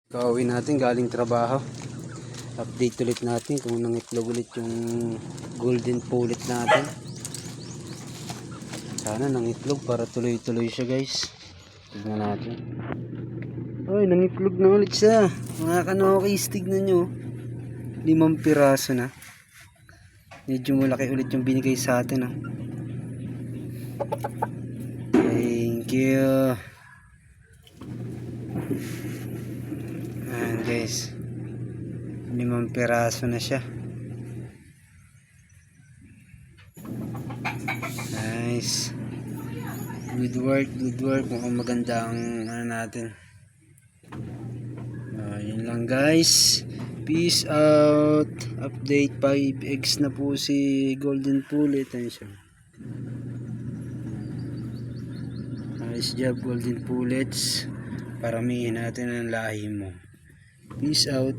Kauwi natin galing trabaho. Update ulit natin kung nangitlog ulit yung golden pullet natin. Sana nangitlog para tuloy-tuloy siya, guys. Tignan natin. Ay, nangitlog na ulit siya. Mga kanokis, tignan nyo. 5 piraso na. Medyo malaki ulit yung binigay sa atin. Thank you. Ayan, guys. 5 piraso na siya. Nice. Good work, good work. Mukhang maganda ang natin. Yun lang, guys. Peace out. Update 5 eggs na po si golden pullet. Ayan siya. Nice job, golden pullets. Paramihin natin ang lahi mo. Peace out.